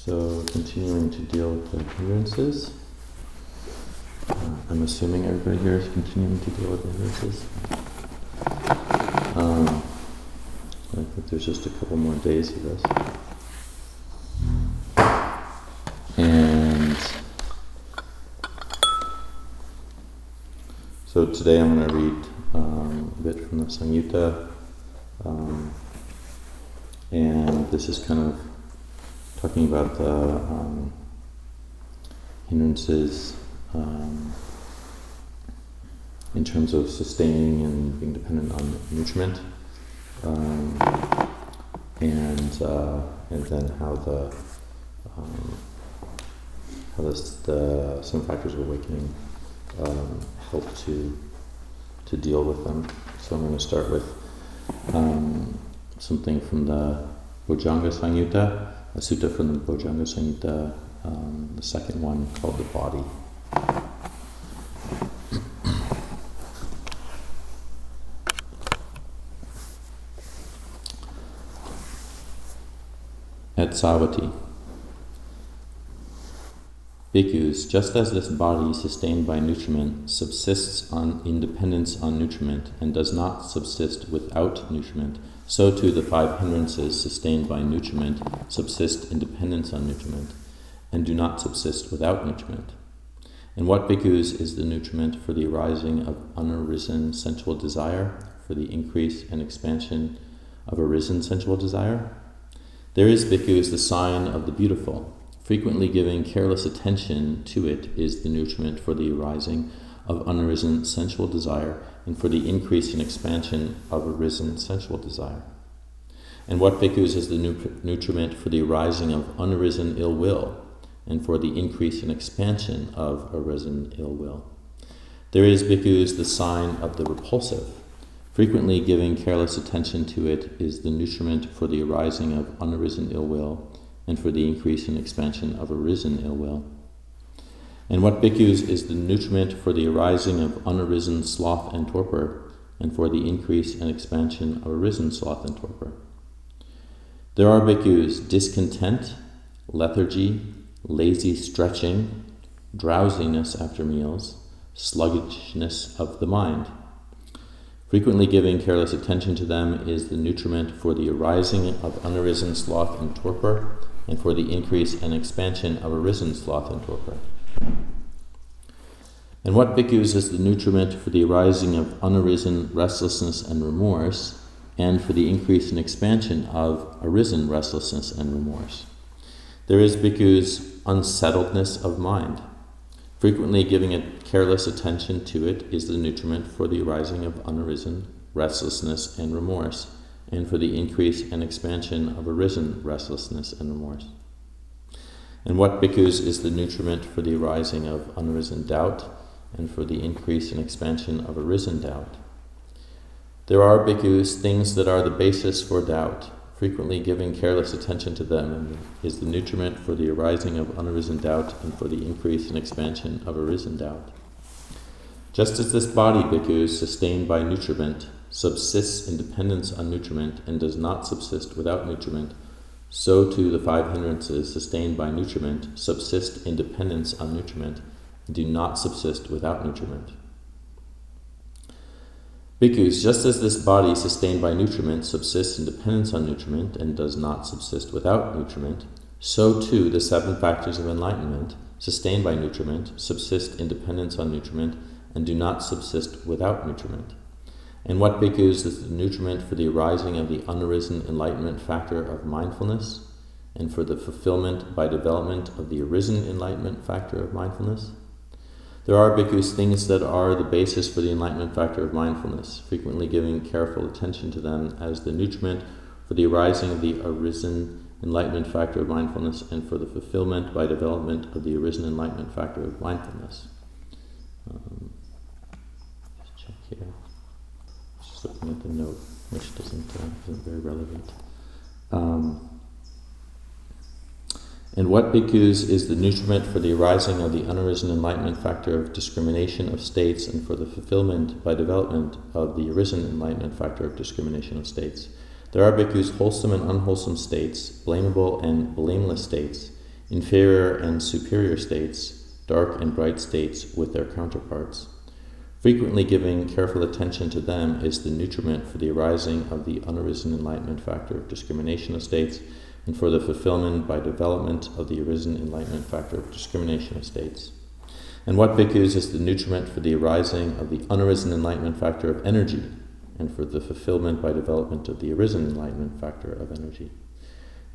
So, continuing to deal with the hindrances. I'm assuming everybody here is continuing to deal with the hindrances. I think there's just a couple more days of this. And so today I'm going to read a bit from the Succito. And this is kind of talking about the hindrances in terms of sustaining and being dependent on nutriment, and then how some factors of awakening help to deal with them. So I'm going to start with something from the Bojjhanga Samyutta, a sutta from the Bojjhanga Samyutta, the second one called the body. At Savatthi. Bhikkhus, just as this body sustained by nutriment subsists in dependence on nutriment and does not subsist without nutriment, so too the five hindrances sustained by nutriment subsist in dependence on nutriment and do not subsist without nutriment. And what, bhikkhus, is the nutriment for the arising of unarisen sensual desire, for the increase and expansion of arisen sensual desire? There is, bhikkhus, the sign of the beautiful. Frequently giving careless attention to it is the nutriment for the arising of unarisen sensual desire and for the increase and expansion of arisen sensual desire. And what, bhikkhus, is the nutriment for the arising of unarisen ill will and for the increase and expansion of arisen ill will? There is, bhikkhus, the sign of the repulsive. Frequently giving careless attention to it is the nutriment for the arising of unarisen ill will and for the increase and expansion of arisen ill will. And what, bhikkhus, is the nutriment for the arising of unarisen sloth and torpor, and for the increase and expansion of arisen sloth and torpor? There are, bhikkhus, discontent, lethargy, lazy stretching, drowsiness after meals, sluggishness of the mind. Frequently giving careless attention to them is the nutriment for the arising of unarisen sloth and torpor, and for the increase and expansion of arisen sloth and torpor. And what, bhikkhus, is the nutriment for the arising of unarisen restlessness and remorse, and for the increase and expansion of arisen restlessness and remorse? There is, bhikkhus, unsettledness of mind. Frequently giving it careless attention to it is the nutriment for the arising of unarisen restlessness and remorse, and for the increase and expansion of arisen restlessness and remorse. And what, bhikkhus, is the nutriment for the arising of unarisen doubt, and for the increase and expansion of arisen doubt? There are, bhikkhus, things that are the basis for doubt. Frequently giving careless attention to them is the nutriment for the arising of unarisen doubt and for the increase and expansion of arisen doubt. Just as this body, bhikkhus, sustained by nutriment, subsists in dependence on nutriment and does not subsist without nutriment, so too the five hindrances sustained by nutriment subsist in dependence on nutriment and do not subsist without nutriment. Bhikkhus, just as this body sustained by nutriment subsists in dependence on nutriment and does not subsist without nutriment, so too the seven factors of enlightenment, sustained by nutriment, subsist in dependence on nutriment and do not subsist without nutriment. And what, bhikkhus, is the nutriment for the arising of the unarisen enlightenment factor of mindfulness, and for the fulfillment by development of the arisen enlightenment factor of mindfulness? There are, bhikkhus, things that are the basis for the enlightenment factor of mindfulness, frequently giving careful attention to them as the nutriment for the arising of the arisen enlightenment factor of mindfulness, and for the fulfillment by development of the arisen enlightenment factor of mindfulness. Let's check here. Just looking at the note, which isn't very relevant. And what, bhikkhus, is the nutriment for the arising of the unarisen enlightenment factor of discrimination of states and for the fulfillment by development of the arisen enlightenment factor of discrimination of states? There are, bhikkhus, wholesome and unwholesome states, blamable and blameless states, inferior and superior states, dark and bright states with their counterparts. Frequently giving careful attention to them is the nutriment for the arising of the unarisen enlightenment factor of discrimination of states, and for the fulfillment by development of the arisen enlightenment factor of discrimination of states. And what bhikkhus is the nutriment for the arising of the unarisen enlightenment factor of energy, and for the fulfillment by development of the arisen enlightenment factor of energy.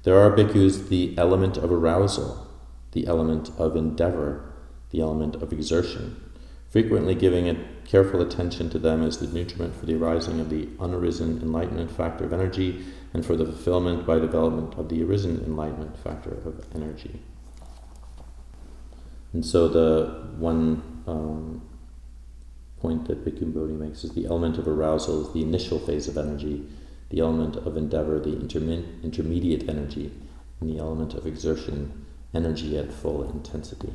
There are bhikkhus the element of arousal, the element of endeavor, the element of exertion. Frequently giving a careful attention to them as the nutriment for the arising of the unarisen enlightenment factor of energy, and for the fulfillment by development of the arisen enlightenment factor of energy. And so the one point that Bhikkhu Bodhi makes is the element of arousal is the initial phase of energy, the element of endeavor, the intermediate energy, and the element of exertion, energy at full intensity.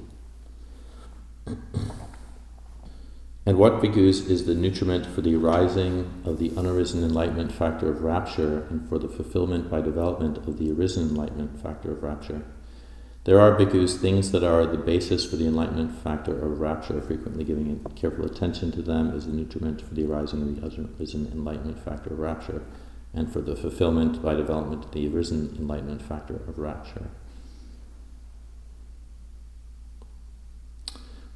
And what bhikkhus is the nutriment for the arising of the unarisen enlightenment factor of rapture, and for the fulfillment by development of the arisen enlightenment factor of rapture? There are bhikkhus things that are the basis for the enlightenment factor of rapture. Frequently giving careful attention to them is the nutriment for the arising of the arisen enlightenment factor of rapture, and for the fulfillment by development of the arisen enlightenment factor of rapture.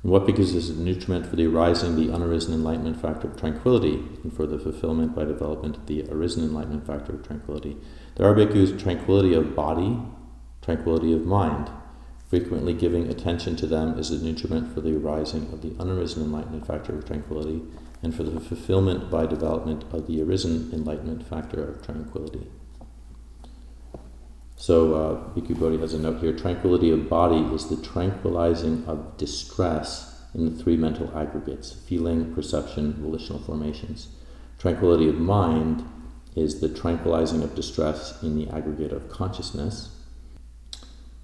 And what bhikkhus is the nutriment for the arising of the unarisen enlightenment factor of tranquility, and for the fulfillment by development of the arisen enlightenment factor of tranquility? There are bhikkhus tranquility of body, tranquility of mind. Frequently giving attention to them is the nutriment for the arising of the unarisen enlightenment factor of tranquility, and for the fulfillment by development of the arisen enlightenment factor of tranquility. So Bhikkhu Bodhi has a note here: tranquility of body is the tranquilizing of distress in the three mental aggregates: feeling, perception, volitional formations. Tranquility of mind is the tranquilizing of distress in the aggregate of consciousness.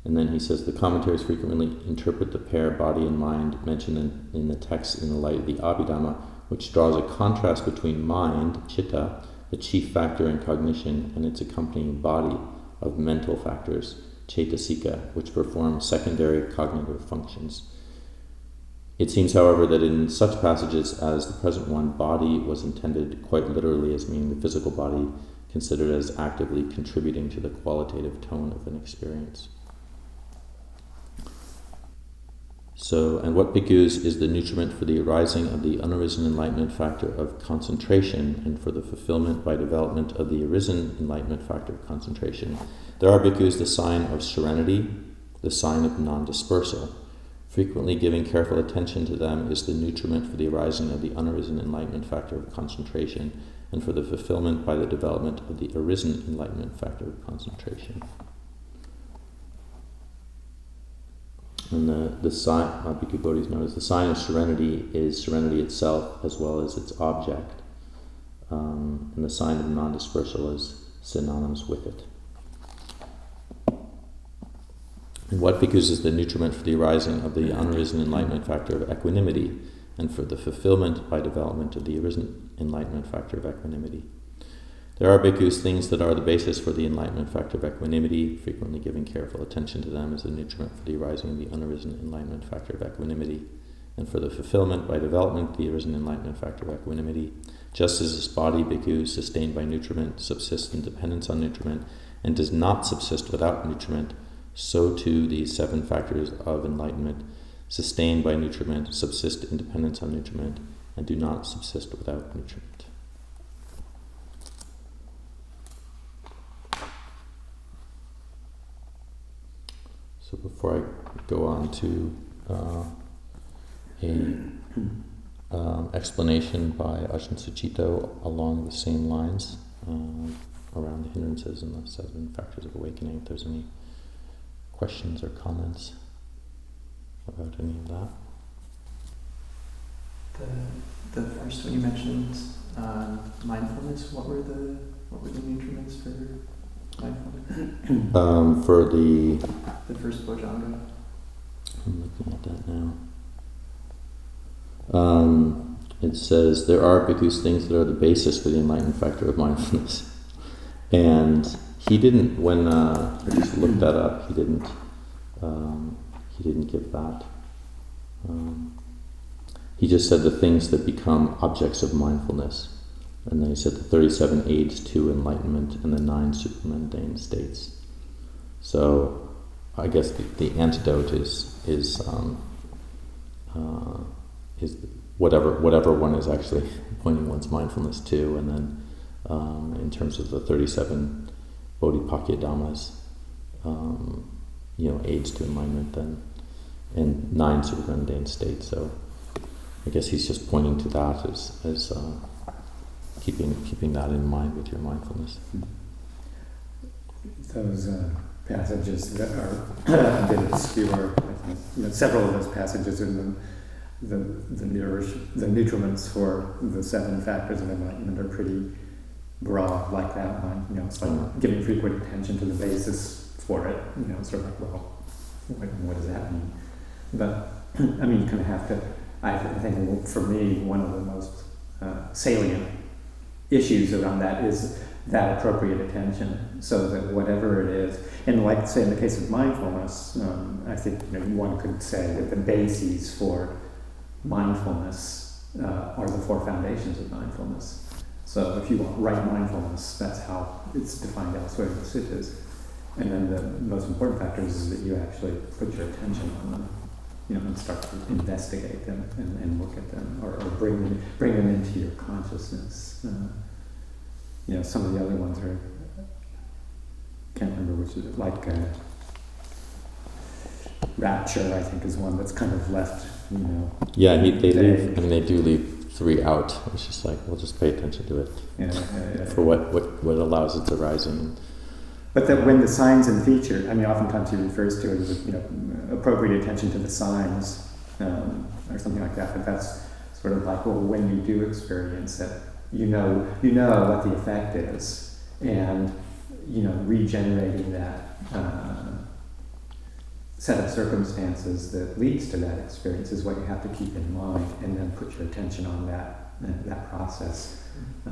And then he says the commentaries frequently interpret the pair body and mind mentioned in the text in the light of the Abhidhamma, which draws a contrast between mind, citta, the chief factor in cognition, and its accompanying body of mental factors, cetasika, which perform secondary cognitive functions. It seems, however, that in such passages as the present one, body was intended quite literally as meaning the physical body, considered as actively contributing to the qualitative tone of an experience. So, and what bhikkhus is the nutriment for the arising of the unarisen enlightenment factor of concentration, and for the fulfillment by development of the arisen enlightenment factor of concentration? There are bhikkhus the sign of serenity, the sign of non-dispersal. Frequently giving careful attention to them is the nutriment for the arising of the unarisen enlightenment factor of concentration, and for the fulfillment by the development of the arisen enlightenment factor of concentration. And the sign, Bhikkhu Bodhi's note is the sign of serenity is serenity itself as well as its object, and the sign of non-dispersal is synonymous with it. And what bhikkhus is the nutriment for the arising of the unarisen enlightenment factor of equanimity, and for the fulfillment by development of the arisen enlightenment factor of equanimity? There are bhikkhus things that are the basis for the enlightenment factor of equanimity. Frequently giving careful attention to them as the nutriment for the arising of the unarisen enlightenment factor of equanimity, and for the fulfillment by development of the arisen enlightenment factor of equanimity. Just as this body, bhikkhu, sustained by nutriment, subsists in dependence on nutriment, and does not subsist without nutriment, so too these seven factors of enlightenment, sustained by nutriment, subsist in dependence on nutriment, and do not subsist without nutriment. So before I go on to explanation by Ajahn Succito along the same lines around the hindrances and the seven factors of awakening, if there's any questions or comments about any of that. The first one you mentioned, mindfulness. What were the nutriments for mindfulness? For the first bojjhanga. I'm looking at that now. It says there are bhikkhus things that are the basis for the enlightened factor of mindfulness, and he didn't. When I just looked that up, he didn't he didn't give that. He just said the things that become objects of mindfulness. And then he said the 37 aids to enlightenment and the 9 supermundane states. So I guess the antidote is whatever one is actually pointing one's mindfulness to, and then in terms of the 37 Bodhipakya Dhammas, aids to enlightenment, then, and 9 supermundane states. So I guess he's just pointing to that as keeping that in mind with your mindfulness. Those passages that are a bit obscure, I think, several of those passages in the nutriments for the 7 factors of enlightenment are pretty broad, like that one. It's like giving frequent attention to the basis for it. Sort of like, well, what does that mean? But I mean, you kind of have to. I think for me, one of the most salient issues around that is that appropriate attention, so that whatever it is, and like say in the case of mindfulness, I think one could say that the bases for mindfulness are the 4 foundations of mindfulness. So if you want right mindfulness, that's how it's defined elsewhere in the suttas. And then the most important factor is that you actually put your attention on them, and start to investigate them and look at them, or bring them into your consciousness. Some of the other ones are, can't remember which is it, like rapture, I think, is one that's kind of left, Yeah, they do leave 3 out. It's just like, we'll just pay attention to it for what allows its arising. But that when the signs and features, oftentimes he refers to it as appropriate attention to the signs, or something like that. But that's sort of like, well, when you do experience it, you know what the effect is, and regenerating that set of circumstances that leads to that experience is what you have to keep in mind, and then put your attention on that process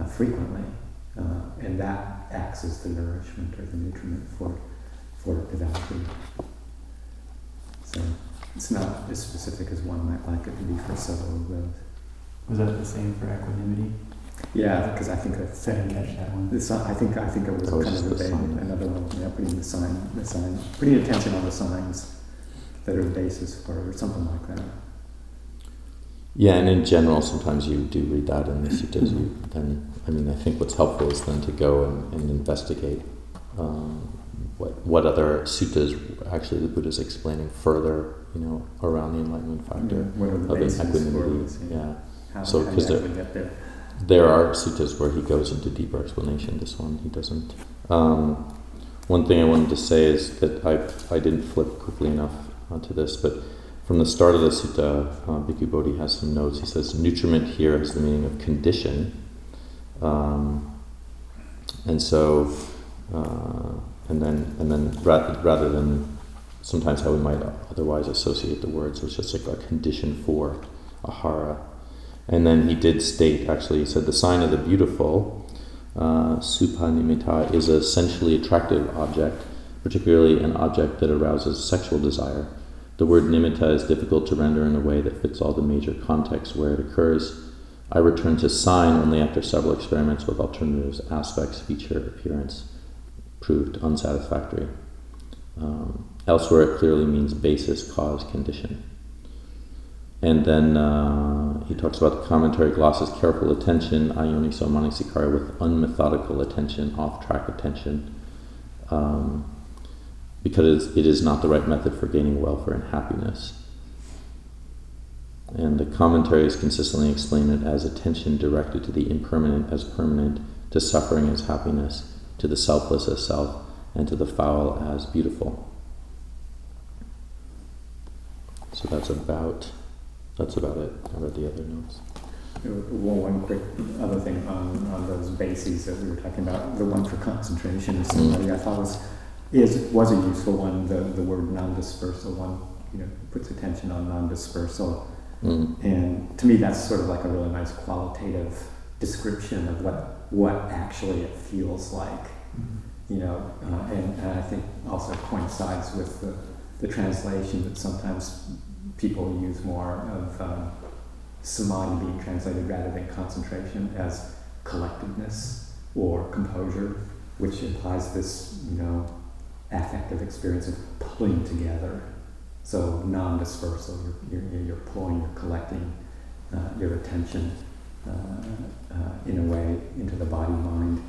frequently, and that acts as the nourishment or the nutriment for developing. So it's not as specific as one might like it to be for several of those. Was that the same for equanimity? Yeah, because I think that's I didn't catch that one. I think it was kind of another one. Putting attention on the signs that are the basis for it, or something like that. Yeah, and in general, sometimes you do read that in the suttas. I think what's helpful is then to go and investigate what other suttas actually the Buddha is explaining further, around the enlightenment factor of equanimity. So because there are suttas where he goes into deeper explanation. This one he doesn't. One thing I wanted to say is that I didn't flip quickly enough onto this, but from the start of the sutta, Bhikkhu Bodhi has some notes. He says, nutriment here has the meaning of condition. And then rather than sometimes how we might otherwise associate the words, it's just like a condition for ahara. And then he did state, actually, he said, the sign of the beautiful, supanimitta, is a sensually attractive object, particularly an object that arouses sexual desire. The word nimitta is difficult to render in a way that fits all the major contexts where it occurs. I return to sign only after several experiments with alternatives, aspects, feature, appearance, proved unsatisfactory. Elsewhere it clearly means basis, cause, condition. And then he talks about the commentary glosses careful attention, ayoniso manasikara, with unmethodical attention, off-track attention, because it is not the right method for gaining welfare and happiness. And the commentaries consistently explain it as attention directed to the impermanent as permanent, to suffering as happiness, to the selfless as self, and to the foul as beautiful. So that's about it. I read the other notes. One quick other thing on those bases that we were talking about. The one for concentration is somebody I thought was a useful one. The word non-dispersal one, puts attention on non-dispersal. And to me, that's sort of like a really nice qualitative description of what actually it feels like. And I think also coincides with the translation that sometimes people use more of samadhi being translated rather than concentration as collectedness or composure, which implies this, affective experience of pulling together. So non-dispersal, you're pulling, you're collecting your attention in a way into the body-mind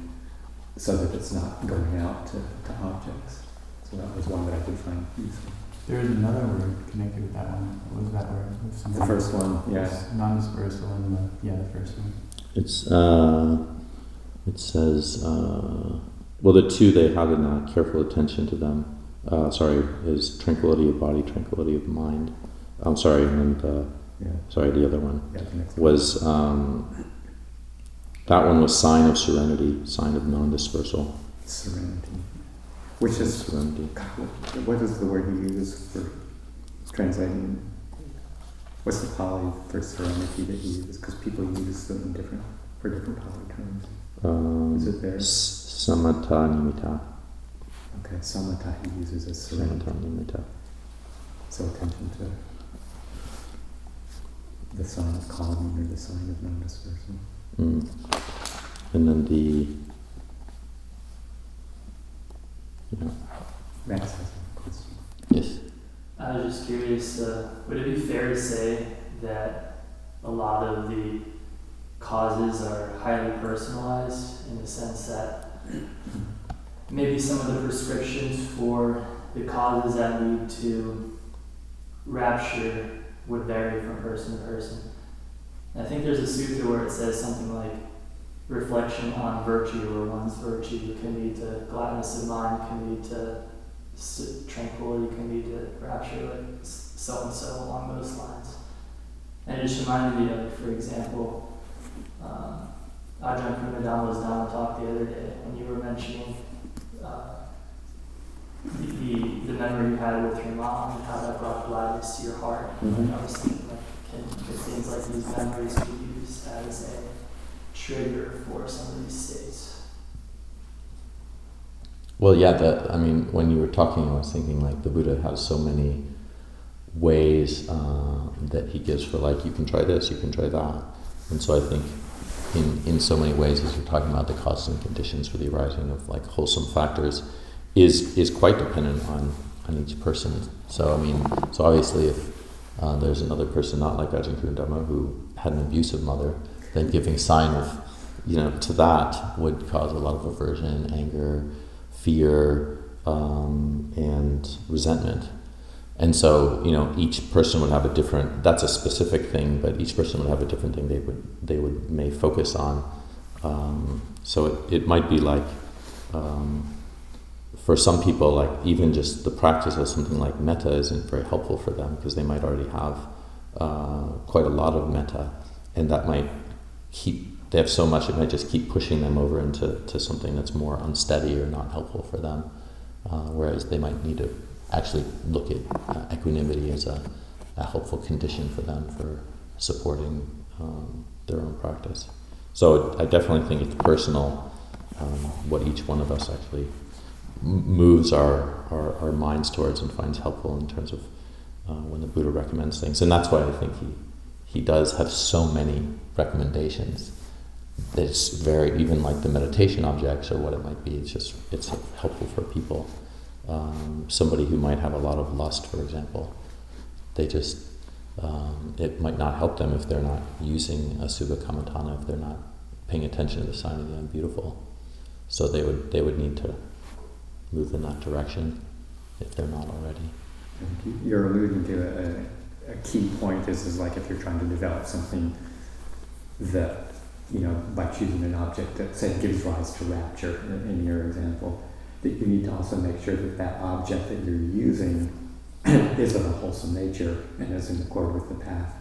so that it's not going out to objects. So that was one that I did find useful. There is another word connected with that one. What was that word? The first one, yeah. Non-dispersal and the first one. It's it says the two they have in careful attention to them. Is tranquility of body, tranquility of mind. I'm sorry, and the other one was that one was sign of serenity, sign of non-dispersal. Serenity, which is serenity. What is the word he uses for translating? What's the Pali for serenity that he uses? Because people use them for different Pali terms. Is it there? Samatha nimitta. Okay, samatha he uses as serenity. Samatha nimitta. So attention to the sign of calming or the sign of non-dispersal. And then Max has a question. Yes. I was just curious, would it be fair to say that a lot of the causes are highly personalized in the sense that maybe some of the prescriptions for the causes that lead to rapture would vary from person to person? I think there's a sutta where it says something like reflection on virtue or one's virtue can lead to gladness of mind, can lead to tranquility, can lead to rapture, like so and so along those lines. And it just reminded me of, for example, Ajahn Cunda was down to talk the other day, and you were mentioning the memory you had with your mom and how that brought gladness to your heart. Mm-hmm. I was thinking, can things like these memories be used as a trigger for some of these states? Well, when you were talking, I was thinking like the Buddha has so many ways that he gives for you can try this, you can try that. And so I think in so many ways, as you're talking about the causes and conditions for the arising of wholesome factors, is quite dependent on each person. So obviously if there's another person not like Ajahn Cunda who had an abusive mother, then giving sign of to that would cause a lot of aversion, anger, fear, and resentment. And so, each person would have a different, that's a specific thing, but each person would have a different thing they may focus on. So it might be for some people, even just the practice of something like metta isn't very helpful for them because they might already have quite a lot of metta, and that might they have so much, it might just keep pushing them over into something that's more unsteady or not helpful for them, whereas they might need to actually look at equanimity as a helpful condition for them for supporting their own practice. So I definitely think it's personal what each one of us actually moves our minds towards and finds helpful in terms of when the Buddha recommends things. And that's why I think he does have so many recommendations. It's very, even the meditation objects or what it might be, it's helpful for people. Somebody who might have a lot of lust, for example, they just, it might not help them if they're not using a Subha Kammatthana, if they're not paying attention to the sign of the unbeautiful. So they would need to move in that direction if they're not already. You're alluding to a key point is if you're trying to develop something that, by choosing an object that, say, gives rise to rapture, in your example, that you need to also make sure that object that you're using is of a wholesome nature and is in accord with the path.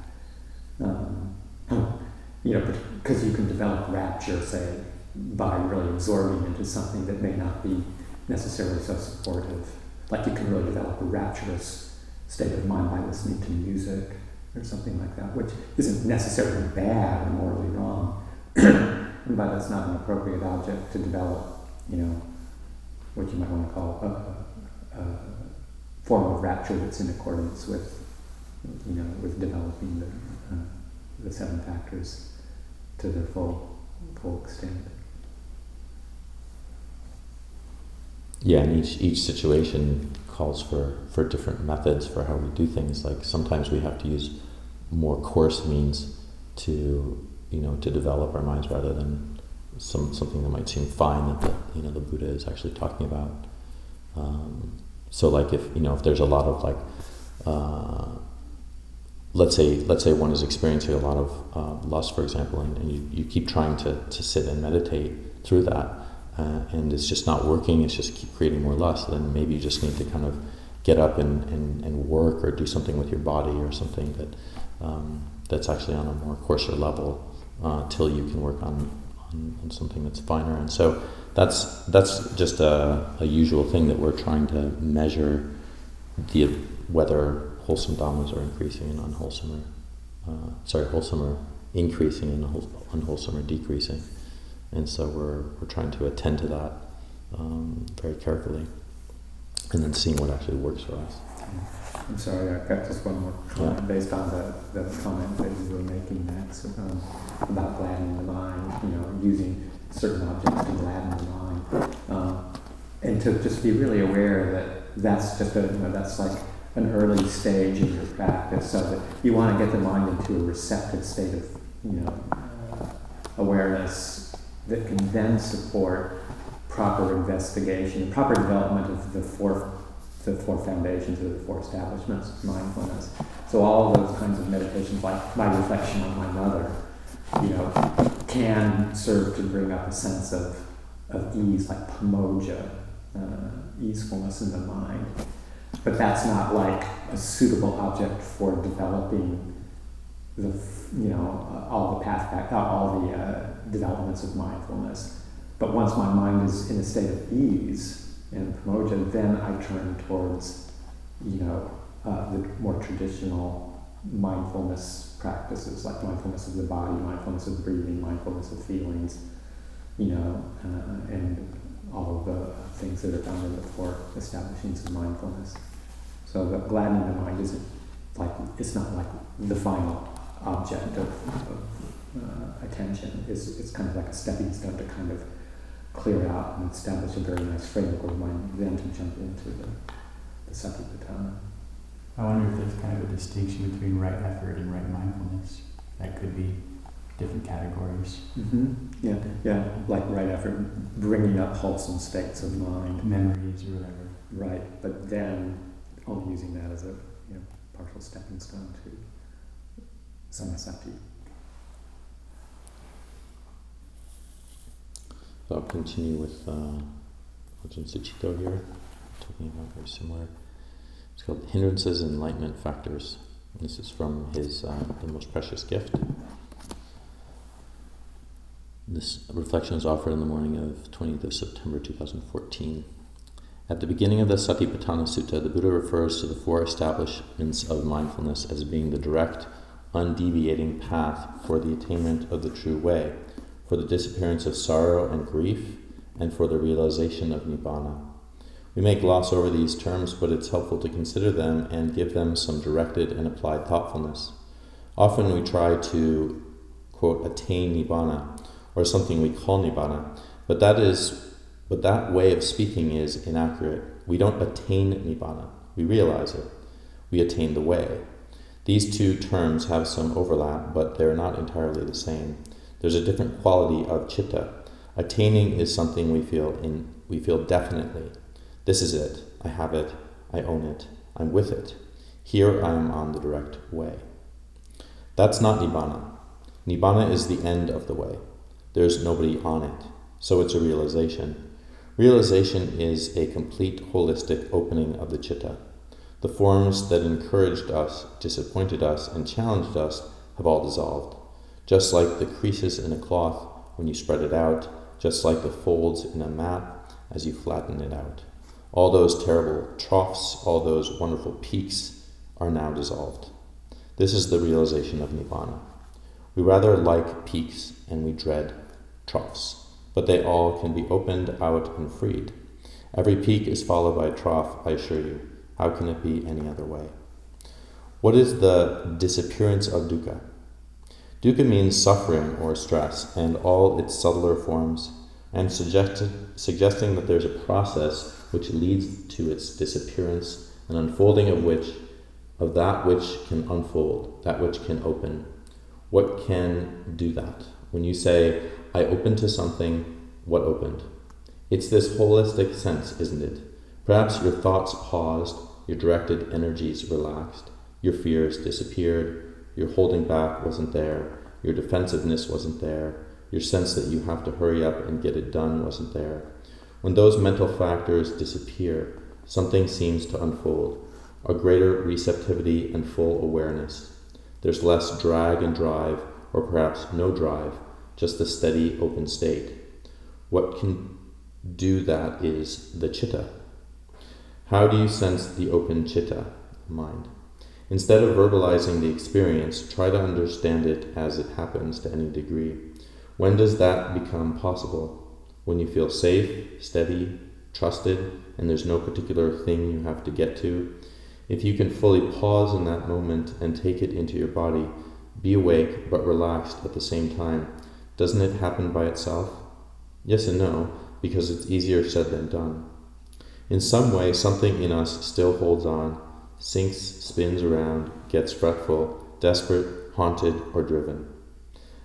Because you can develop rapture, say, by really absorbing into something that may not be necessarily so supportive. You can really develop a rapturous state of mind by listening to music or something like that, which isn't necessarily bad or morally wrong, but it's not an appropriate object to develop, what you might want to call form of rapture that's in accordance with, with developing the seven factors to their full extent. Yeah, and each situation calls for different methods for how we do things. Like sometimes we have to use more coarse means to develop our minds rather than something that might seem fine that the Buddha is actually talking about. So like if there's a lot of let's say one is experiencing a lot of lust, for example, and you keep trying to sit and meditate through that, and it's just not working, it's just keep creating more lust, then maybe you just need to kind of get up and work or do something with your body or something that's actually on a more coarser level till you can work on something that's finer. And so that's just a usual thing that we're trying to measure whether wholesome dhammas are increasing and wholesome are increasing and unwholesome are decreasing. And so we're trying to attend to that very carefully, and then seeing what actually works for us. I'm sorry, I've got just one more comment based on the comment that you were making next about gladdening the mind, using certain objects to gladden the mind, and to just be really aware that that's just that's like an early stage in your practice, so that you want to get the mind into a receptive state of awareness that can then support proper investigation, proper development of the four foundations or the four establishments of mindfulness. So all of those kinds of meditations, like my reflection on my mother, can serve to bring up a sense of ease, like pamoja, easefulness in the mind. But that's not like a suitable object for developing all the developments of mindfulness. But once my mind is in a state of ease and pamoja, then I turn towards, the more traditional mindfulness practices, like mindfulness of the body, mindfulness of breathing, mindfulness of feelings, and all of the things that are found in the four establishings of mindfulness. So the gladdening the mind it's not like the final object of attention. It's kind of like a stepping stone to kind of clear out and establish a very nice framework of mind, then to jump into the Satipatthana. I wonder if there's kind of a distinction between right effort and right mindfulness. That could be different categories. Mm-hmm. Yeah, like right effort, bringing up wholesome states of mind. Memories or whatever. Right, but then only using that as a partial stepping stone to samasati. So I'll continue with Ajahn Succito here, talking about very similar. It's called Hindrances and Enlightenment Factors. This is from his The Most Precious Gift. This reflection is offered in the morning of 20th of September 2014. At the beginning of the Satipatthana Sutta, the Buddha refers to the four establishments of mindfulness as being the direct, undeviating path for the attainment of the true way, for the disappearance of sorrow and grief, and for the realization of Nibbana. We may gloss over these terms, but it's helpful to consider them and give them some directed and applied thoughtfulness. Often we try to, quote, attain Nibbana, or something we call Nibbana, but that way of speaking is inaccurate. We don't attain Nibbana, we realize it. We attain the way. These two terms have some overlap, but they're not entirely the same. There's a different quality of citta. Attaining is something we feel definitely. This is it. I have it. I own it. I'm with it. Here I am on the direct way. That's not Nibbana. Nibbana is the end of the way. There's nobody on it. So it's a realization. Realization is a complete holistic opening of the citta. The forms that encouraged us, disappointed us, and challenged us have all dissolved. Just like the creases in a cloth when you spread it out, just like the folds in a map as you flatten it out. All those terrible troughs, all those wonderful peaks are now dissolved. This is the realization of Nibbana. We rather like peaks and we dread troughs, but they all can be opened out and freed. Every peak is followed by a trough, I assure you. How can it be any other way? What is the disappearance of dukkha? Dukkha means suffering or stress and all its subtler forms. I am suggesting that there's a process which leads to its disappearance, an unfolding of that which can unfold, that which can open. What can do that? When you say, I opened to something, what opened? It's this holistic sense, isn't it? Perhaps your thoughts paused, your directed energies relaxed, your fears disappeared, your holding back wasn't there, your defensiveness wasn't there, your sense that you have to hurry up and get it done wasn't there. When those mental factors disappear, something seems to unfold, a greater receptivity and full awareness. There's less drag and drive, or perhaps no drive, just a steady open state. What can do that is the citta. How do you sense the open citta, mind? Instead of verbalizing the experience, try to understand it as it happens to any degree. When does that become possible? When you feel safe, steady, trusted, and there's no particular thing you have to get to. If you can fully pause in that moment and take it into your body, be awake but relaxed at the same time, doesn't it happen by itself? Yes and no, because it's easier said than done. In some way, something in us still holds on, sinks, spins around, gets fretful, desperate, haunted, or driven.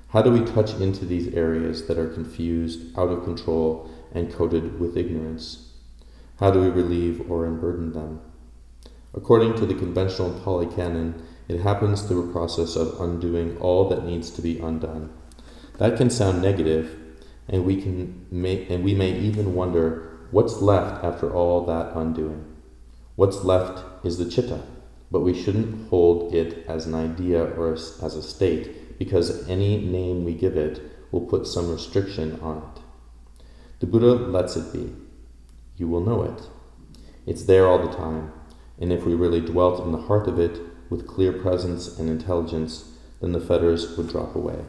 How do we touch into these areas that are confused, out of control, and coated with ignorance? How do we relieve or unburden them? According to the conventional Pali Canon, it happens through a process of undoing all that needs to be undone. That can sound negative, and we may even wonder what's left after all that undoing. What's left is the citta, but we shouldn't hold it as an idea or as a state, because any name we give it will put some restriction on it. The Buddha lets it be. You will know it. It's there all the time, and if we really dwelt in the heart of it with clear presence and intelligence, then the fetters would drop away.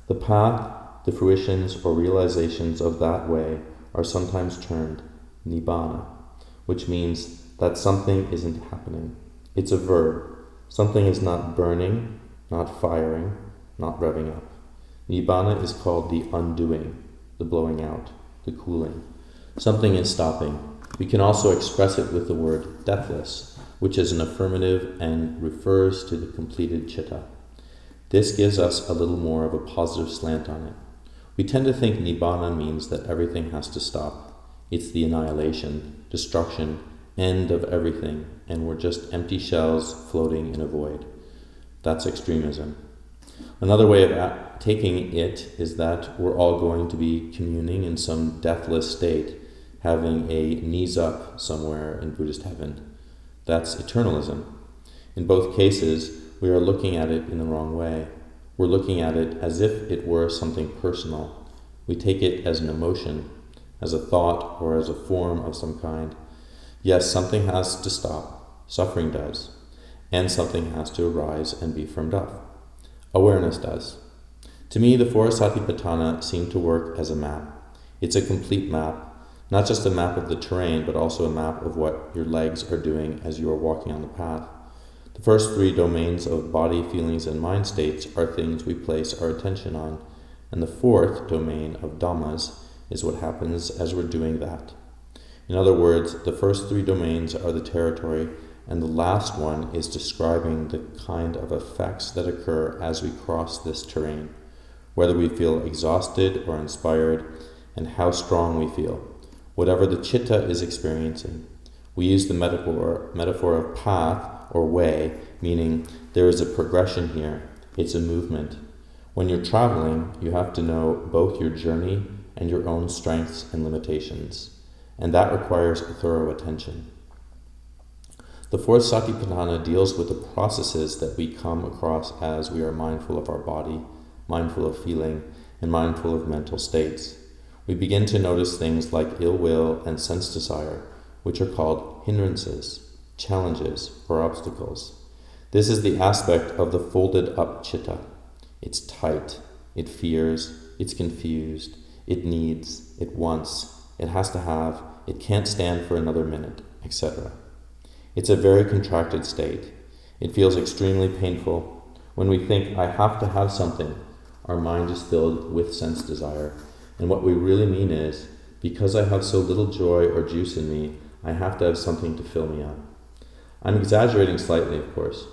The path, the fruitions or realizations of that way are sometimes termed nibbana, which means that something isn't happening. It's a verb. Something is not burning, not firing, not revving up. Nibbana is called the undoing, the blowing out, the cooling. Something is stopping. We can also express it with the word deathless, which is an affirmative and refers to the completed citta. This gives us a little more of a positive slant on it. We tend to think nibbana means that everything has to stop. It's the annihilation, destruction, end of everything, and we're just empty shells floating in a void. That's extremism. Another way of taking it is that we're all going to be communing in some deathless state, having a knees up somewhere in Buddhist heaven. That's eternalism. In both cases, we are looking at it in the wrong way. We're looking at it as if it were something personal. We take it as an emotion, as a thought, or as a form of some kind. Yes, something has to stop. Suffering does. And something has to arise and be firmed up. Awareness does. To me, the four satipatthana seem to work as a map. It's a complete map, not just a map of the terrain, but also a map of what your legs are doing as you are walking on the path. The first three domains of body, feelings, and mind states are things we place our attention on, and the fourth domain of dhammas is what happens as we're doing that. In other words, the first three domains are the territory, and the last one is describing the kind of effects that occur as we cross this terrain, whether we feel exhausted or inspired, and how strong we feel, whatever the citta is experiencing. We use the metaphor of path or way, meaning there is a progression here, it's a movement. When you're traveling, you have to know both your journey and your own strengths and limitations, and that requires thorough attention. The fourth satipatthana deals with the processes that we come across as we are mindful of our body, mindful of feeling, and mindful of mental states. We begin to notice things like ill will and sense desire, which are called hindrances, challenges, or obstacles. This is the aspect of the folded up citta. It's tight, it fears, it's confused, it needs, it wants, it has to have, it can't stand for another minute, etc. It's a very contracted state. It feels extremely painful. When we think, I have to have something, our mind is filled with sense desire. And what we really mean is, because I have so little joy or juice in me, I have to have something to fill me up. I'm exaggerating slightly, of course.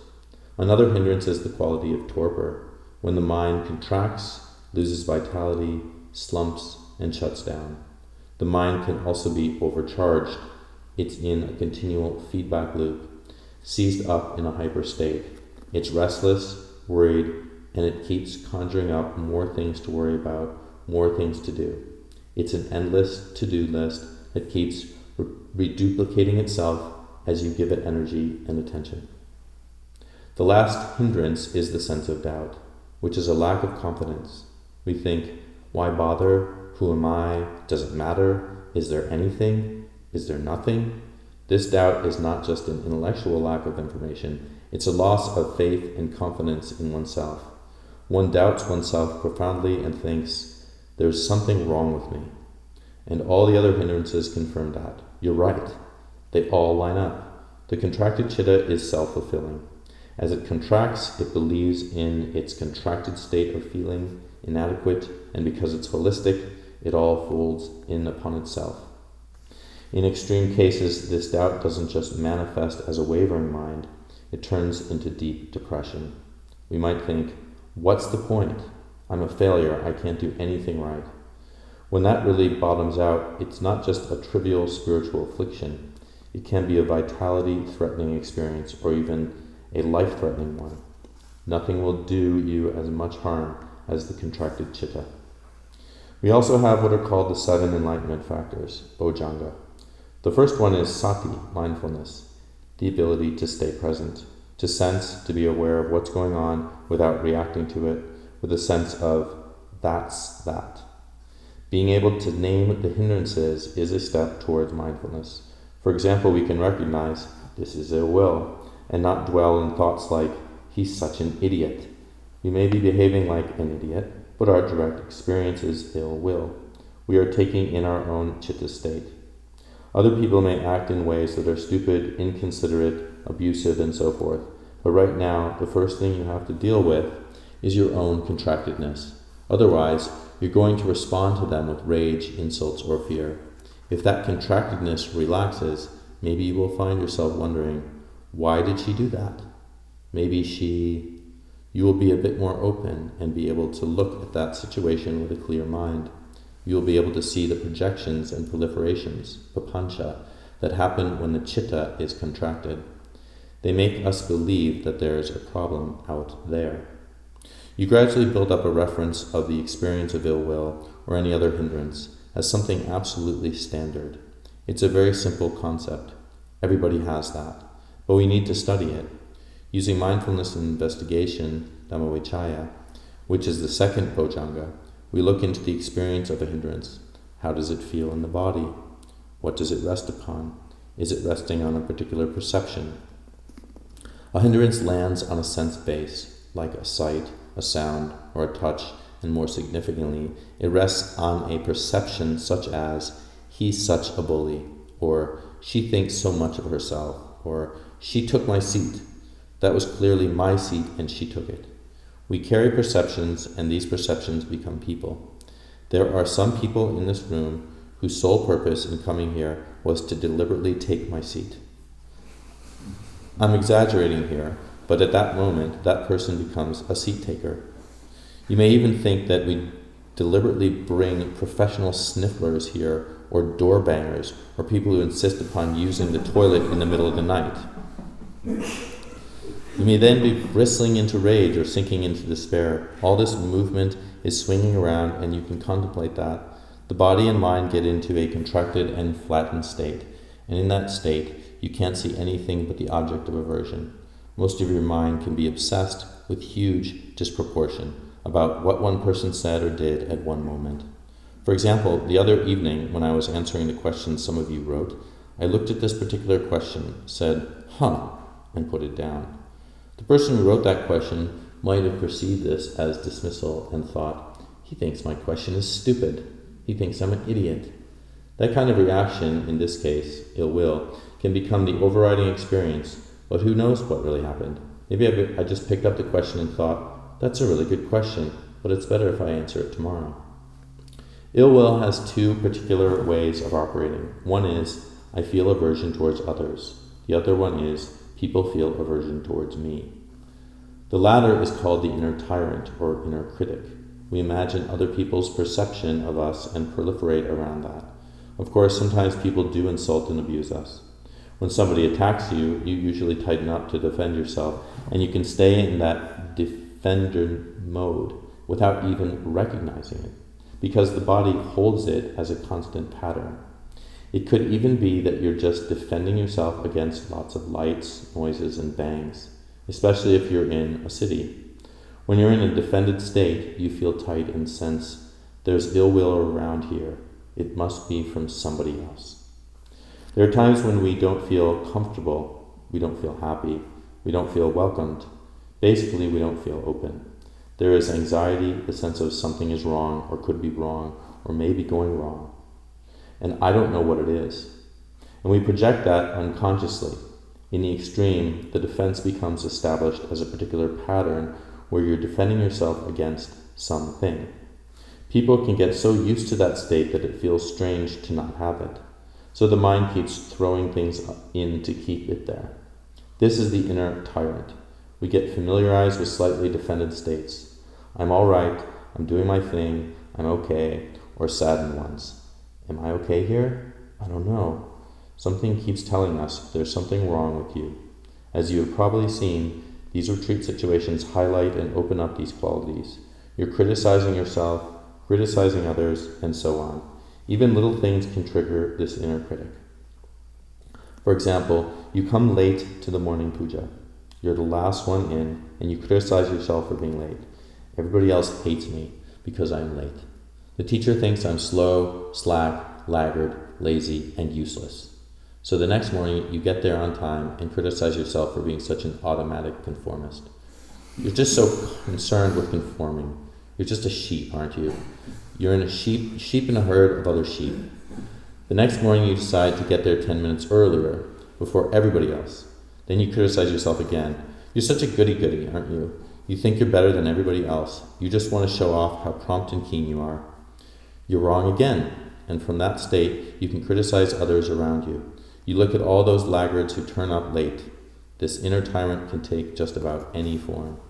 Another hindrance is the quality of torpor, when the mind contracts, loses vitality, slumps, and shuts down. The mind can also be overcharged. It's in a continual feedback loop, seized up in a hyper state. It's restless, worried, and it keeps conjuring up more things to worry about, more things to do. It's an endless to-do list that keeps reduplicating itself as you give it energy and attention. The last hindrance is the sense of doubt, which is a lack of confidence. We think, why bother? Who am I? Does it matter? Is there anything? Is there nothing? This doubt is not just an intellectual lack of information, it's a loss of faith and confidence in oneself. One doubts oneself profoundly and thinks, there's something wrong with me. And all the other hindrances confirm that. You're right. They all line up. The contracted chitta is self-fulfilling. As it contracts, it believes in its contracted state of feeling inadequate, and because it's holistic, it all folds in upon itself. In extreme cases, this doubt doesn't just manifest as a wavering mind, it turns into deep depression. We might think, what's the point? I'm a failure, I can't do anything right. When that really bottoms out, it's not just a trivial spiritual affliction. It can be a vitality-threatening experience, or even a life-threatening one. Nothing will do you as much harm as the contracted chitta. We also have what are called the 7 enlightenment factors, bojjhanga. The first one is sati, mindfulness, the ability to stay present, to sense, to be aware of what's going on without reacting to it, with a sense of that's that. Being able to name the hindrances is a step towards mindfulness. For example, we can recognize this is ill will, and not dwell in thoughts like, he's such an idiot. We may be behaving like an idiot, but our direct experience is ill will. We are taking in our own chitta state. Other people may act in ways that are stupid, inconsiderate, abusive, and so forth. But right now, the first thing you have to deal with is your own contractedness. Otherwise, you're going to respond to them with rage, insults, or fear. If that contractedness relaxes, maybe you will find yourself wondering, why did she do that? You will be a bit more open and be able to look at that situation with a clear mind. You will be able to see the projections and proliferations, papancha, that happen when the chitta is contracted. They make us believe that there is a problem out there. You gradually build up a reference of the experience of ill will or any other hindrance as something absolutely standard. It's a very simple concept. Everybody has that. But we need to study it. Using mindfulness and investigation, Dhammavichaya, which is the second bojjhanga, we look into the experience of a hindrance. How does it feel in the body? What does it rest upon? Is it resting on a particular perception? A hindrance lands on a sense base, like a sight, a sound, or a touch, and more significantly, it rests on a perception such as, he's such a bully, or she thinks so much of herself, or she took my seat. That was clearly my seat and she took it. We carry perceptions, and these perceptions become people. There are some people in this room whose sole purpose in coming here was to deliberately take my seat. I'm exaggerating here, but at that moment, that person becomes a seat taker. You may even think that we deliberately bring professional snifflers here, or door bangers, or people who insist upon using the toilet in the middle of the night. You may then be bristling into rage or sinking into despair. All this movement is swinging around, and you can contemplate that. The body and mind get into a contracted and flattened state, and in that state, you can't see anything but the object of aversion. Most of your mind can be obsessed with huge disproportion about what one person said or did at one moment. For example, the other evening, when I was answering the questions some of you wrote, I looked at this particular question, said, and put it down. The person who wrote that question might have perceived this as dismissal and thought, he thinks my question is stupid. He thinks I'm an idiot. That kind of reaction, in this case, ill will, can can become the overriding experience, but who knows what really happened? Maybe I just picked up the question and thought, that's a really good question, but it's better if I answer it tomorrow. Ill will has two particular ways of operating. One is, I feel aversion towards others. The other one is, people feel aversion towards me. The latter is called the inner tyrant or inner critic. We imagine other people's perception of us and proliferate around that. Of course, sometimes people do insult and abuse us. When somebody attacks you, you usually tighten up to defend yourself, and you can stay in that defender mode without even recognizing it, because the body holds it as a constant pattern. It could even be that you're just defending yourself against lots of lights, noises, and bangs, especially if you're in a city. When you're in a defended state, you feel tight and sense there's ill will around here. It must be from somebody else. There are times when we don't feel comfortable, we don't feel happy, we don't feel welcomed. Basically, we don't feel open. There is anxiety, the sense of something is wrong or could be wrong or may be going wrong. And I don't know what it is. And we project that unconsciously. In the extreme, the defense becomes established as a particular pattern where you're defending yourself against something. People can get so used to that state that it feels strange to not have it. So the mind keeps throwing things in to keep it there. This is the inner tyrant. We get familiarized with slightly defended states. I'm all right, I'm doing my thing, I'm okay, or saddened ones. Am I okay here? I don't know. Something keeps telling us there's something wrong with you. As you have probably seen, these retreat situations highlight and open up these qualities. You're criticizing yourself, criticizing others, and so on. Even little things can trigger this inner critic. For example, you come late to the morning puja. You're the last one in, and you criticize yourself for being late. Everybody else hates me because I'm late. The teacher thinks I'm slow, slack, laggard, lazy, and useless. So the next morning, you get there on time and criticize yourself for being such an automatic conformist. You're just so concerned with conforming. You're just a sheep, aren't you? You're in a sheep in a herd of other sheep. The next morning, you decide to get there 10 minutes earlier, before everybody else. Then you criticize yourself again. You're such a goody-goody, aren't you? You think you're better than everybody else. You just want to show off how prompt and keen you are. You're wrong again, and from that state, you can criticize others around you. You look at all those laggards who turn up late. This inner tyrant can take just about any form.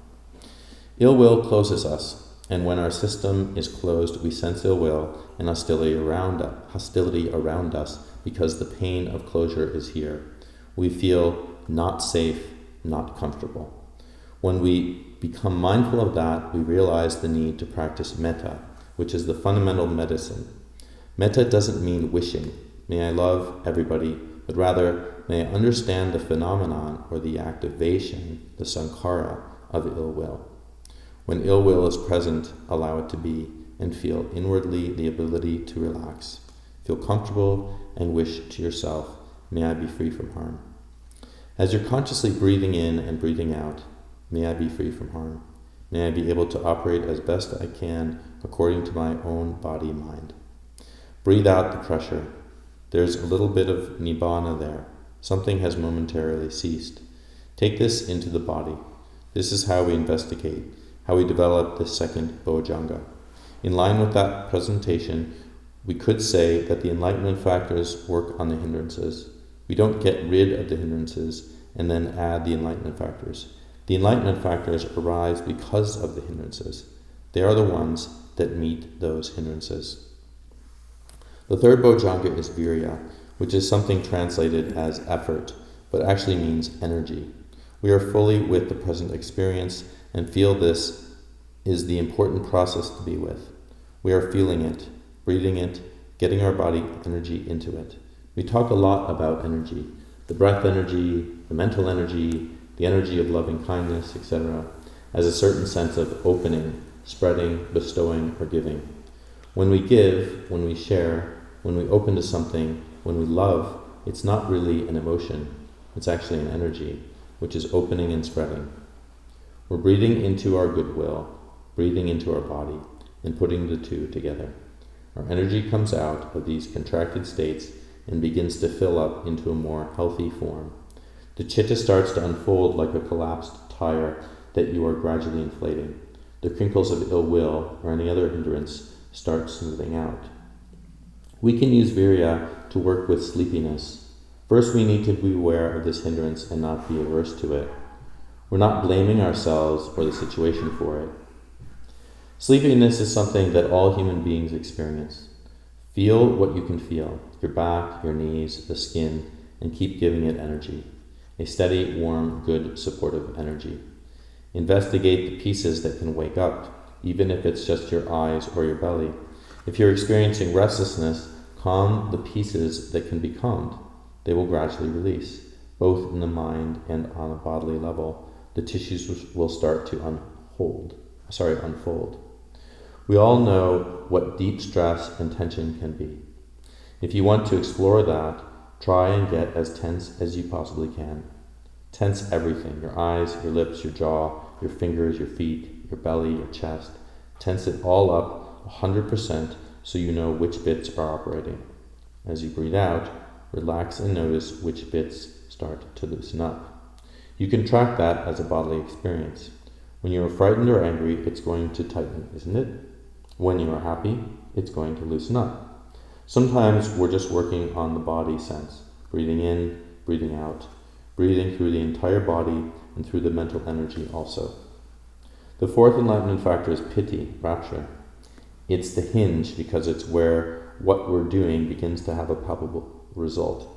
Ill will closes us, and when our system is closed, we sense ill will and hostility around us because the pain of closure is here. We feel not safe, not comfortable. When we become mindful of that, we realize the need to practice metta, which is the fundamental medicine. Metta doesn't mean wishing, may I love everybody, but rather, may I understand the phenomenon or the activation, the sankhara, of ill will. When ill will is present, allow it to be, and feel inwardly the ability to relax. Feel comfortable and wish to yourself, may I be free from harm. As you're consciously breathing in and breathing out, may I be free from harm. May I be able to operate as best I can according to my own body-mind. Breathe out the pressure. There's a little bit of nibbana there. Something has momentarily ceased. Take this into the body. This is how we investigate, how we develop the second bojjhanga. In line with that presentation, we could say that the enlightenment factors work on the hindrances. We don't get rid of the hindrances and then add the enlightenment factors. The enlightenment factors arise because of the hindrances. They are the ones that meet those hindrances. The third bojjhanga is virya, which is something translated as effort, but actually means energy. We are fully with the present experience and feel this is the important process to be with. We are feeling it, breathing it, getting our body energy into it. We talk a lot about energy, the breath energy, the mental energy, the energy of loving kindness, etc., as a certain sense of opening, spreading, bestowing, or giving. When we give, when we share, when we open to something, when we love, it's not really an emotion, it's actually an energy, which is opening and spreading. We're breathing into our goodwill, breathing into our body, and putting the two together. Our energy comes out of these contracted states and begins to fill up into a more healthy form. The citta starts to unfold like a collapsed tire that you are gradually inflating. The crinkles of ill will or any other hindrance start smoothing out. We can use virya to work with sleepiness. First, we need to be aware of this hindrance and not be averse to it. We're not blaming ourselves or the situation for it. Sleepiness is something that all human beings experience. Feel what you can feel, your back, your knees, the skin, and keep giving it energy. A steady, warm, good, supportive energy. Investigate the pieces that can wake up, even if it's just your eyes or your belly. If you're experiencing restlessness, calm the pieces that can be calmed. They will gradually release, both in the mind and on a bodily level. The tissues will start to unfold. We all know what deep stress and tension can be. If you want to explore that, try and get as tense as you possibly can. Tense everything, your eyes, your lips, your jaw, your fingers, your feet, your belly, your chest. Tense it all up 100% so you know which bits are operating. As you breathe out, relax and notice which bits start to loosen up. You can track that as a bodily experience. When you are frightened or angry, it's going to tighten, isn't it? When you are happy, it's going to loosen up. Sometimes we're just working on the body sense, breathing in, breathing out, breathing through the entire body and through the mental energy also. The fourth enlightenment factor is piti, rapture. It's the hinge because it's where what we're doing begins to have a palpable result.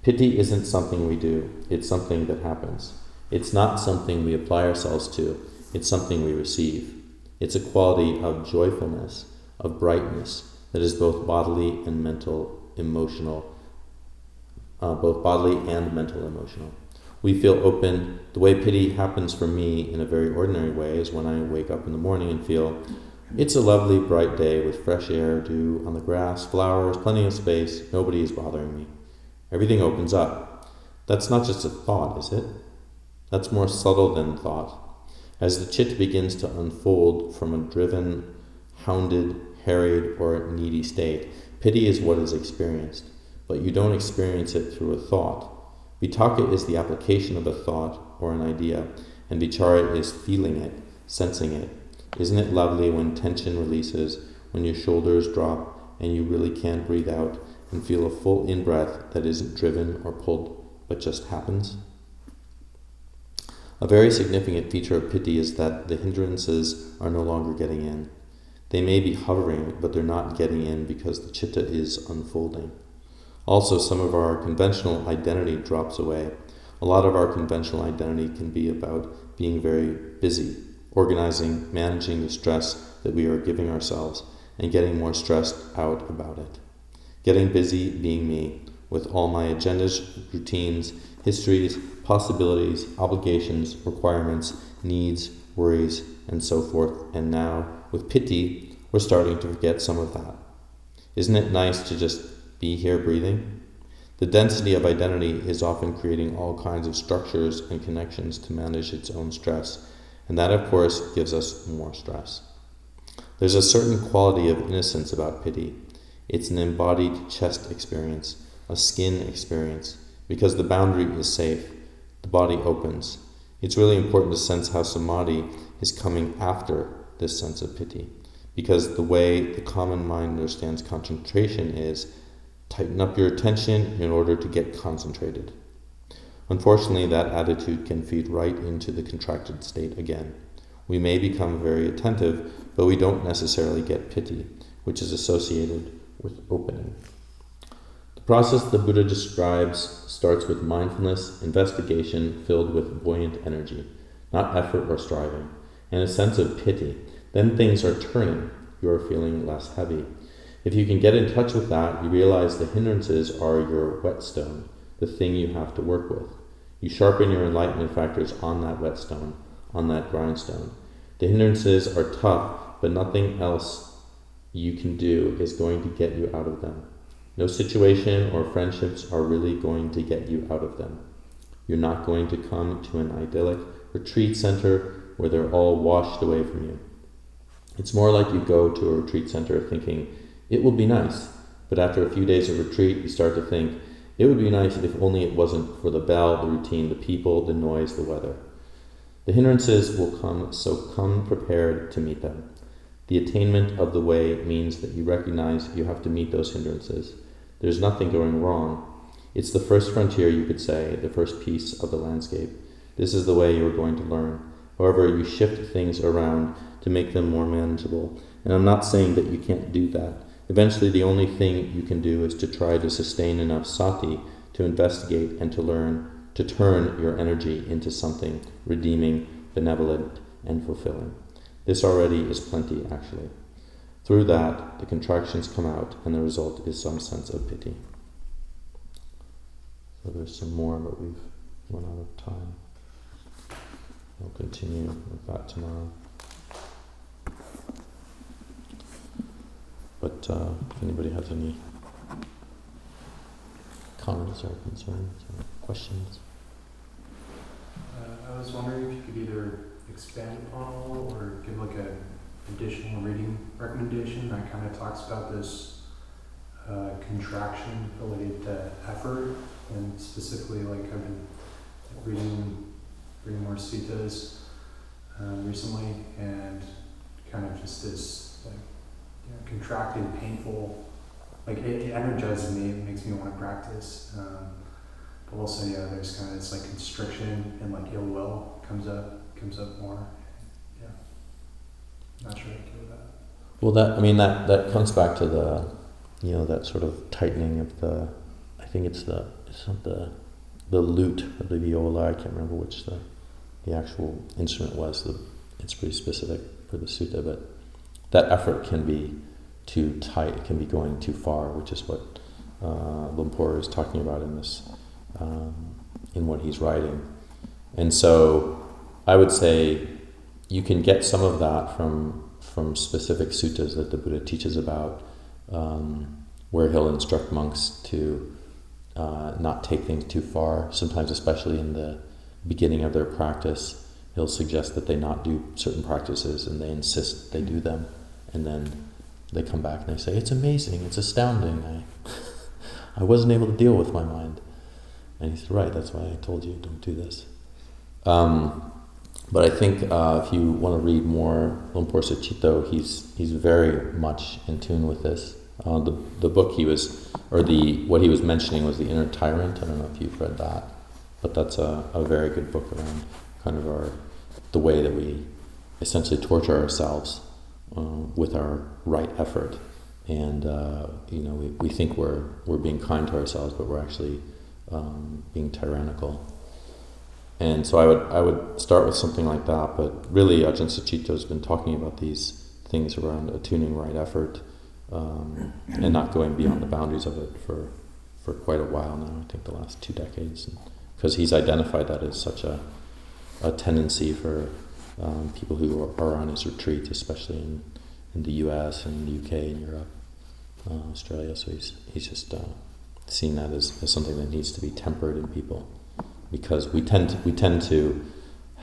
Piti isn't something we do, it's something that happens. It's not something we apply ourselves to, it's something we receive. It's a quality of joyfulness, of brightness, that is both bodily and mental, emotional. We feel open. The way piti happens for me in a very ordinary way is when I wake up in the morning and feel it's a lovely bright day with fresh air, dew on the grass, flowers, plenty of space, nobody is bothering me. Everything opens up. That's not just a thought, is it? That's more subtle than thought. As the chitta begins to unfold from a driven, hounded, harried, or needy state, piti is what is experienced, but you don't experience it through a thought. Vitaka is the application of a thought or an idea, and vichara is feeling it, sensing it. Isn't it lovely when tension releases, when your shoulders drop and you really can breathe out and feel a full in-breath that isn't driven or pulled, but just happens? A very significant feature of piti is that the hindrances are no longer getting in. They may be hovering, but they're not getting in because the chitta is unfolding. Also, some of our conventional identity drops away. A lot of our conventional identity can be about being very busy, organizing, managing the stress that we are giving ourselves, and getting more stressed out about it. Getting busy being me, with all my agendas, routines, histories, possibilities, obligations, requirements, needs, worries, and so forth. And now, with piti, we're starting to forget some of that. Isn't it nice to just be here breathing? The density of identity is often creating all kinds of structures and connections to manage its own stress, and that, of course, gives us more stress. There's a certain quality of innocence about piti. It's an embodied chest experience, a skin experience. Because the boundary is safe, the body opens. It's really important to sense how samadhi is coming after this sense of piti, because the way the common mind understands concentration is tighten up your attention in order to get concentrated. Unfortunately, that attitude can feed right into the contracted state again. We may become very attentive, but we don't necessarily get piti, which is associated with opening. The process the Buddha describes starts with mindfulness, investigation filled with buoyant energy, not effort or striving, and a sense of piti. Then things are turning. You are feeling less heavy. If you can get in touch with that, you realize the hindrances are your whetstone, the thing you have to work with. You sharpen your enlightenment factors on that whetstone, on that grindstone. The hindrances are tough, but nothing else you can do is going to get you out of them. No situation or friendships are really going to get you out of them. You're not going to come to an idyllic retreat center where they're all washed away from you. It's more like you go to a retreat center thinking, it will be nice, But after a few days of retreat, you start to think, it would be nice if only it wasn't for the bell, the routine, the people, the noise, the weather. The hindrances will come, so come prepared to meet them. The attainment of the way means that you recognize you have to meet those hindrances. There's nothing going wrong. It's the first frontier, you could say, the first piece of the landscape. This is the way you are going to learn. However, you shift things around to make them more manageable. And I'm not saying that you can't do that. Eventually, the only thing you can do is to try to sustain enough sati to investigate and to learn, to turn your energy into something redeeming, benevolent, and fulfilling. This already is plenty, actually. Through that, the contractions come out, and the result is some sense of pity. So there's some more, but we've run out of time. We'll continue with that tomorrow. But if anybody has any comments or concerns or questions. I was wondering if you could either expand upon all or give like an additional reading recommendation that kind of talks about this contraction related to effort, and specifically like I've been reading more suttas recently, and kind of just this like contracted, painful, like it energizes me, it makes me want to practice, but also there's kind of this like constriction and like ill will comes up more. Not sure how to deal with that. Well, that comes back to the that sort of tightening of the, I think it's the lute or the viola, I can't remember which the actual instrument was. It's pretty specific for the sutta, but that effort can be too tight, it can be going too far, which is what Lumpur is talking about in this, in what he's writing. And so I would say you can get some of that from specific suttas that the Buddha teaches about, where he'll instruct monks to not take things too far. Sometimes, especially in the beginning of their practice, he'll suggest that they not do certain practices, and they insist they do them, and then they come back and they say, it's amazing, it's astounding, I wasn't able to deal with my mind. And he said, right, that's why I told you, don't do this. But I think if you want to read more Lumpur Succito, he's very much in tune with this. The book what he was mentioning was The Inner Tyrant. I don't know if you've read that, but that's a very good book around kind of the way that we essentially torture ourselves with our right effort, and we think we're being kind to ourselves, but we're actually being tyrannical. And so I would start with something like that, but really Ajahn Succito has been talking about these things around attuning right effort, and not going beyond the boundaries of it for quite a while now, I think the last 2 decades, because he's identified that as such a tendency for people who are on his retreat, especially in the US and the UK and Europe, Australia. So he's just seen that as something that needs to be tempered in people, because we tend to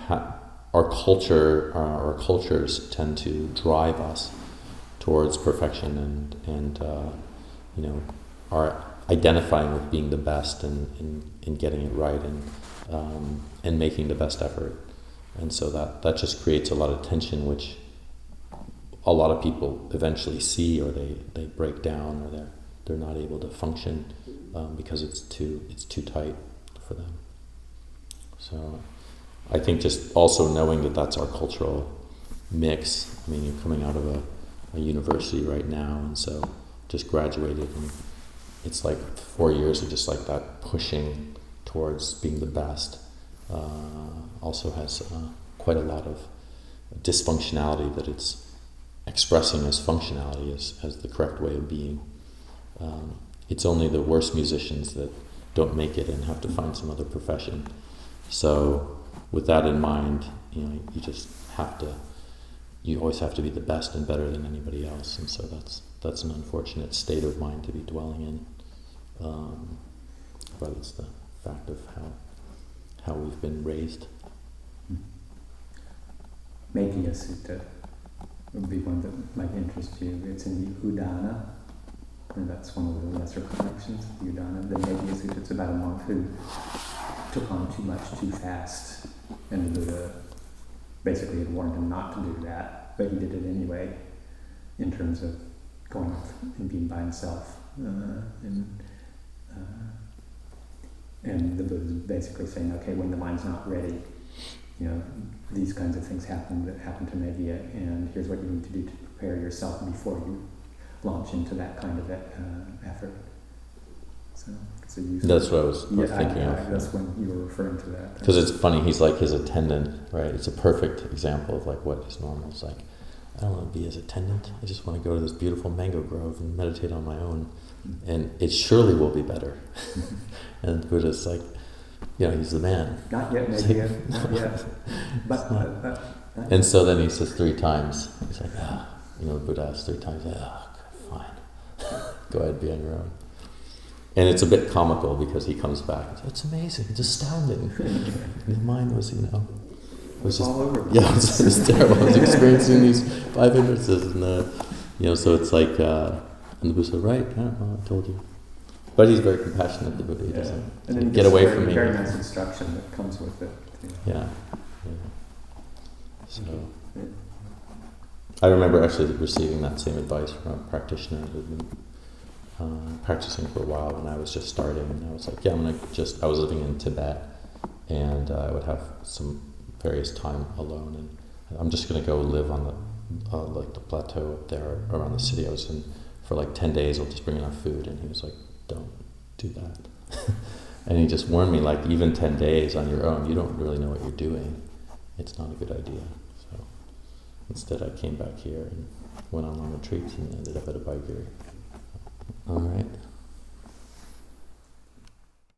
our cultures tend to drive us towards perfection and are identifying with being the best and getting it right and making the best effort. And so that just creates a lot of tension, which a lot of people eventually see, or they break down, or they're not able to function because it's too tight for them. So I think just also knowing that that's our cultural mix. I mean, you're coming out of a university right now, and so just graduated, and it's like 4 years of just like that pushing towards being the best. Also has quite a lot of dysfunctionality that it's expressing as functionality, as the correct way of being. It's only the worst musicians that don't make it and have to find some other profession. So with that in mind, you just have to, you always have to be the best and better than anybody else, and so that's an unfortunate state of mind to be dwelling in. But it's the fact of how we've been raised. Nikayas Sutta would be one that might interest you. It's in the Udana and that's one of the lesser collections of the Udana. The Nikayas, it's about a monk who took on too much too fast, and the Buddha basically had warned him not to do that, but he did it anyway, in terms of going off and being by himself. And the Buddha is basically saying, okay, when the mind's not ready, these kinds of things happen that happen to Megaya, and here's what you need to do to prepare yourself before you launch into that kind of effort. So that's what I was thinking of. That's when you were referring to that. Because it's funny, he's like his attendant, right? It's a perfect example of like what is normal. It's like, I don't want to be his attendant. I just want to go to this beautiful mango grove and meditate on my own, and it surely will be better. And the Buddha's like, he's the man. Not yet, Megaya. Not yet. But and so then he says 3 times. He's like, the Buddha asks 3 times. Okay, fine. Go ahead, be on your own. And it's a bit comical because he comes back and says, it's amazing, it's astounding. And the mind was, it was just all over. Yeah, it was terrible. I was experiencing these 5 hindrances, and so it's like, and the Buddha said, right, yeah, well, I told you. But he's very compassionate, the Buddha. He doesn't and then get away from me. Very nice instruction that comes with it. Yeah. So, I remember actually receiving that same advice from a practitioner who had been practicing for a while when I was just starting, and I was like, I was living in Tibet, and I would have some various time alone, and I'm just going to go live on the the plateau up there around the city I was in for like 10 days. I'll just bring enough food. And he was like, don't do that. And he just warned me, like, even 10 days on your own, you don't really know what you're doing. It's not a good idea. So instead I came back here and went on long retreats and ended up at Abhayagiri. All right.